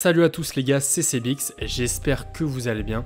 Salut à tous les gars, c'est CBX, j'espère que vous allez bien.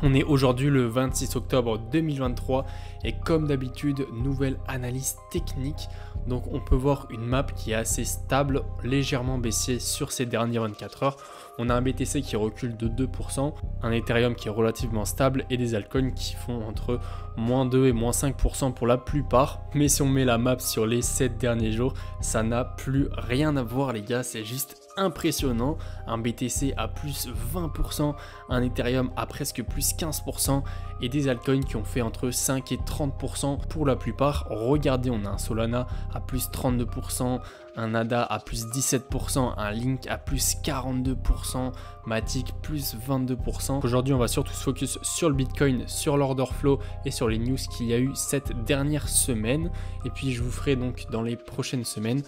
On est aujourd'hui le 26 octobre 2023 et comme d'habitude, nouvelle analyse technique. Donc on peut voir une map qui est assez stable, légèrement baissière sur ces dernières 24 heures. On a un BTC qui recule de 2%, un Ethereum qui est relativement stable et des altcoins qui font entre -2 et -5% pour la plupart. Mais si on met la map sur les 7 derniers jours, ça n'a plus rien à voir les gars, c'est juste impressionnant. Un BTC à plus 20%, un Ethereum à presque plus 15% et des altcoins qui ont fait entre 5 et 30% pour la plupart. Regardez, on a un Solana à plus 32%, un ADA à plus 17%, un Link à plus 42%, Matic plus 22%. Aujourd'hui, on va surtout se focus sur le Bitcoin, sur l'order flow et sur les news qu'il y a eu cette dernière semaine. Et puis, je vous ferai donc dans les prochaines semaines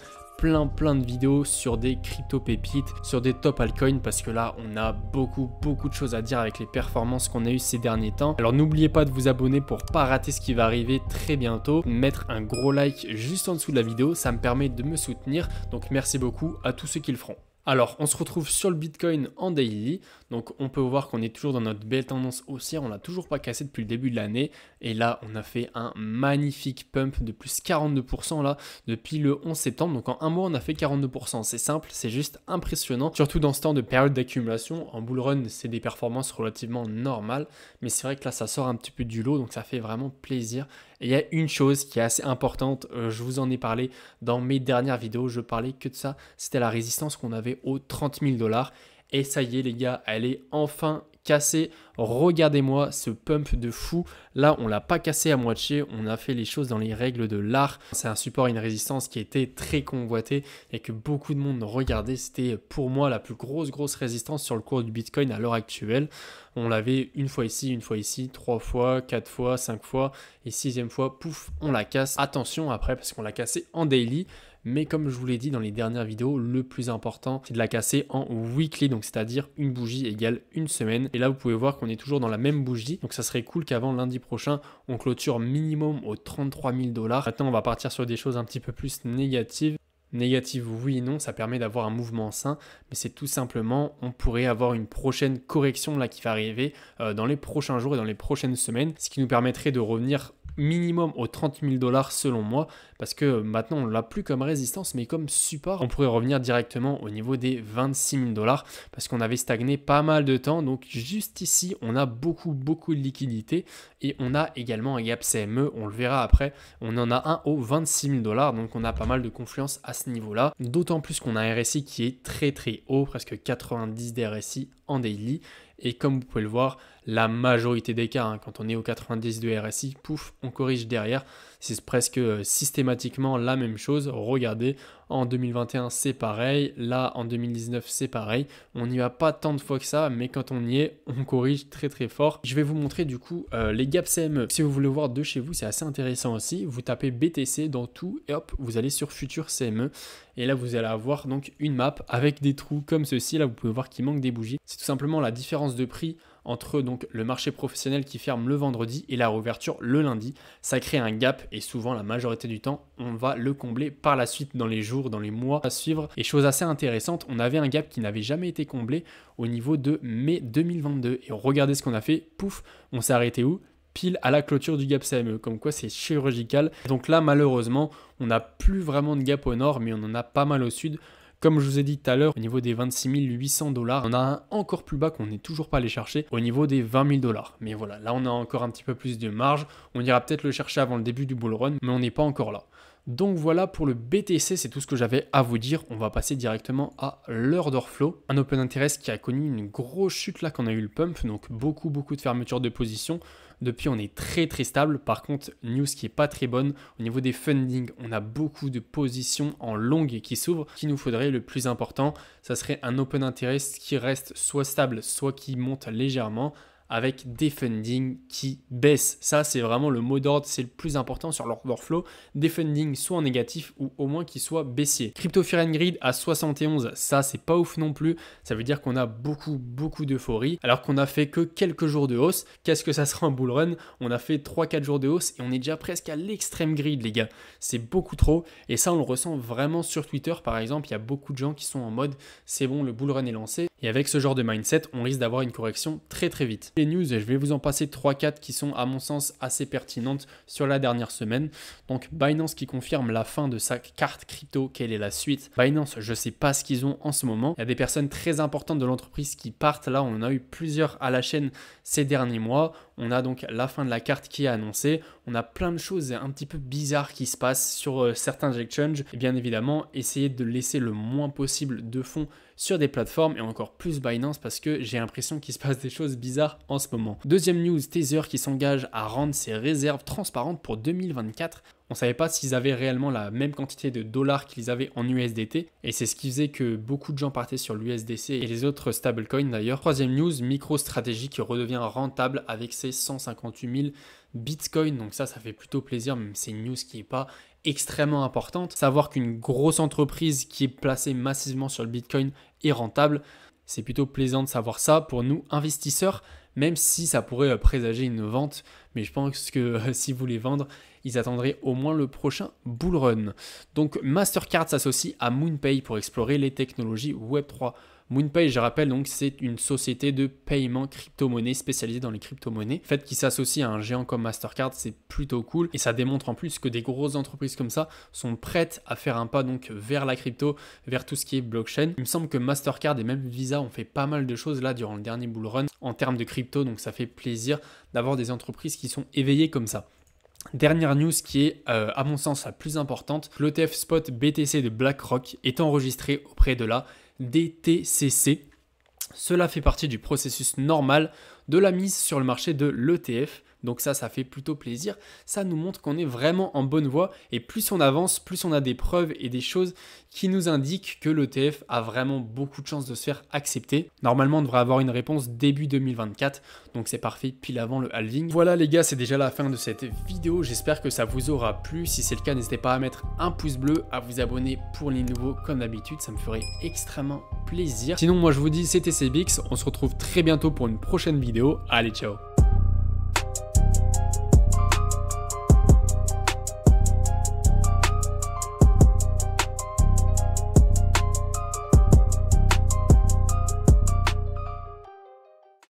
plein de vidéos sur des crypto pépites, sur des top altcoins parce que là on a beaucoup de choses à dire avec les performances qu'on a eues ces derniers temps. Alors n'oubliez pas de vous abonner pour pas rater ce qui va arriver très bientôt, mettre un gros like juste en dessous de la vidéo, ça me permet de me soutenir, donc merci beaucoup à tous ceux qui le feront. Alors, on se retrouve sur le Bitcoin en daily. Donc, on peut voir qu'on est toujours dans notre belle tendance haussière. On l'a toujours pas cassé depuis le début de l'année. Et là, on a fait un magnifique pump de plus 42% là depuis le 11 septembre. Donc, en un mois, on a fait 42%. C'est simple, c'est juste impressionnant. Surtout dans ce temps de période d'accumulation. En bull run, c'est des performances relativement normales. Mais c'est vrai que là, ça sort un petit peu du lot. Donc, ça fait vraiment plaisir. Et il y a une chose qui est assez importante. Je vous en ai parlé dans mes dernières vidéos. Je parlais que de ça. C'était la résistance qu'on avait aux 30 000 $. Et ça y est les gars, elle est enfin cassée. Regardez-moi ce pump de fou. Là, on l'a pas cassé à moitié. On a fait les choses dans les règles de l'art. C'est un support et une résistance qui était très convoité et que beaucoup de monde regardait. C'était pour moi la plus grosse résistance sur le cours du Bitcoin à l'heure actuelle. On l'avait une fois ici, 3 fois, 4 fois, 5 fois et 6e fois, pouf, on la casse. Attention après parce qu'on l'a cassé en daily. Mais comme je vous l'ai dit dans les dernières vidéos, le plus important, c'est de la casser en weekly, donc c'est-à-dire une bougie égale une semaine. Et là, vous pouvez voir qu'on est toujours dans la même bougie. Donc ça serait cool qu'avant lundi prochain, on clôture minimum aux 33 000 $. Maintenant, on va partir sur des choses un petit peu plus négatives. Négative, oui et non, ça permet d'avoir un mouvement sain, mais c'est tout simplement, on pourrait avoir une prochaine correction là qui va arriver dans les prochains jours et dans les prochaines semaines, ce qui nous permettrait de revenir minimum aux 30 000 $ selon moi, parce que maintenant on l'a plus comme résistance mais comme support. On pourrait revenir directement au niveau des 26 000 $ parce qu'on avait stagné pas mal de temps. Donc juste ici on a beaucoup de liquidités et on a également un gap CME, on le verra après, on en a un aux 26 000 $, donc on a pas mal de confiance à ce niveau là, d'autant plus qu'on a un RSI qui est très haut, presque 90 de RSI en daily. Et comme vous pouvez le voir, la majorité des cas, quand on est au 90 de RSI, pouf, on corrige derrière. C'est presque systématiquement la même chose. Regardez, en 2021, c'est pareil. Là, en 2019, c'est pareil. On n'y va pas tant de fois que ça, mais quand on y est, on corrige très fort. Je vais vous montrer du coup les gaps CME. Si vous voulez voir de chez vous, c'est assez intéressant aussi. Vous tapez BTC dans tout et hop, vous allez sur Futur CME. Et là, vous allez avoir donc une map avec des trous comme ceci. Là, vous pouvez voir qu'il manque des bougies. C'est tout simplement la différence de prix entre donc le marché professionnel qui ferme le vendredi et la réouverture le lundi. Ça crée un gap et souvent la majorité du temps on va le combler par la suite dans les jours, dans les mois à suivre. Et chose assez intéressante, on avait un gap qui n'avait jamais été comblé au niveau de mai 2022 et regardez ce qu'on a fait, pouf, on s'est arrêté où? Pile à la clôture du gap CME, comme quoi c'est chirurgical. Donc là malheureusement on n'a plus vraiment de gap au nord mais on en a pas mal au sud. Comme je vous ai dit tout à l'heure, au niveau des 26 800 $, on a un encore plus bas qu'on n'est toujours pas allé chercher au niveau des 20 000 $. Mais voilà, là on a encore un petit peu plus de marge. On ira peut-être le chercher avant le début du bull run, mais on n'est pas encore là. Donc voilà pour le BTC, c'est tout ce que j'avais à vous dire. On va passer directement à l'order flow. Un open interest qui a connu une grosse chute là quand on a eu le pump, donc beaucoup de fermeture de position. Depuis, on est très stable. Par contre, news qui est pas très bonne. Au niveau des funding, on a beaucoup de positions en longue qui s'ouvrent. Ce qu'il nous faudrait, le plus important, ça serait un open interest qui reste soit stable, soit qui monte légèrement. avec des fundings qui baissent. Ça, c'est vraiment le mot d'ordre, c'est le plus important sur l'order flow. Des fundings soit en négatif ou au moins qu'ils soient baissiers. Crypto Fear and Greed à 71, ça c'est pas ouf non plus. Ça veut dire qu'on a beaucoup d'euphorie alors qu'on a fait que quelques jours de hausse. Qu'est-ce que ça sera un bull run? On a fait 3-4 jours de hausse et on est déjà presque à l'extrême greed les gars. C'est beaucoup trop et ça on le ressent vraiment sur Twitter par exemple. Il y a beaucoup de gens qui sont en mode c'est bon, le bull run est lancé. Et avec ce genre de mindset, on risque d'avoir une correction très vite. Les news, je vais vous en passer 3-4 qui sont à mon sens assez pertinentes sur la dernière semaine. Donc Binance qui confirme la fin de sa carte crypto, quelle est la suite? Binance, je ne sais pas ce qu'ils ont en ce moment. Il y a des personnes très importantes de l'entreprise qui partent. Là, on en a eu plusieurs à la chaîne ces derniers mois. On a donc la fin de la carte qui est annoncée. On a plein de choses un petit peu bizarres qui se passent sur certains exchanges. Et bien évidemment, essayer de laisser le moins possible de fonds sur des plateformes et encore plus Binance parce que j'ai l'impression qu'il se passe des choses bizarres en ce moment. Deuxième news, Tether qui s'engage à rendre ses réserves transparentes pour 2024. On ne savait pas s'ils avaient réellement la même quantité de dollars qu'ils avaient en USDT et c'est ce qui faisait que beaucoup de gens partaient sur l'USDC et les autres stablecoins d'ailleurs. Troisième news, MicroStrategy qui redevient rentable avec ses 158 000 Bitcoin. Donc ça fait plutôt plaisir, même c'est une news qui n'est pas extrêmement importante. Savoir qu'une grosse entreprise qui est placée massivement sur le Bitcoin est rentable, c'est plutôt plaisant de savoir ça pour nous investisseurs, même si ça pourrait présager une vente. Mais je pense que si vous voulez vendre, ils attendraient au moins le prochain bull run. Donc Mastercard s'associe à MoonPay pour explorer les technologies Web3. MoonPay, je rappelle, donc c'est une société de paiement crypto-monnaie spécialisée dans les crypto-monnaies. Le fait qu'ils s'associent à un géant comme Mastercard, c'est plutôt cool et ça démontre en plus que des grosses entreprises comme ça sont prêtes à faire un pas donc vers la crypto, vers tout ce qui est blockchain. Il me semble que Mastercard et même Visa ont fait pas mal de choses là durant le dernier bull run en termes de crypto, donc ça fait plaisir d'avoir des entreprises qui sont éveillées comme ça. Dernière news qui est à mon sens la plus importante, l'ETF spot BTC de BlackRock est enregistré auprès de la DTCC. Cela fait partie du processus normal de la mise sur le marché de l'ETF. Donc ça fait plutôt plaisir. Ça nous montre qu'on est vraiment en bonne voie et plus on avance, plus on a des preuves et des choses qui nous indiquent que l'ETF a vraiment beaucoup de chances de se faire accepter. Normalement, on devrait avoir une réponse début 2024. Donc c'est parfait, pile avant le halving. Voilà les gars, c'est déjà la fin de cette vidéo. J'espère que ça vous aura plu. Si c'est le cas, n'hésitez pas à mettre un pouce bleu, à vous abonner pour les nouveaux comme d'habitude. Ça me ferait extrêmement plaisir. Sinon, moi je vous dis, c'était CBX. On se retrouve très bientôt pour une prochaine vidéo. Allez, ciao!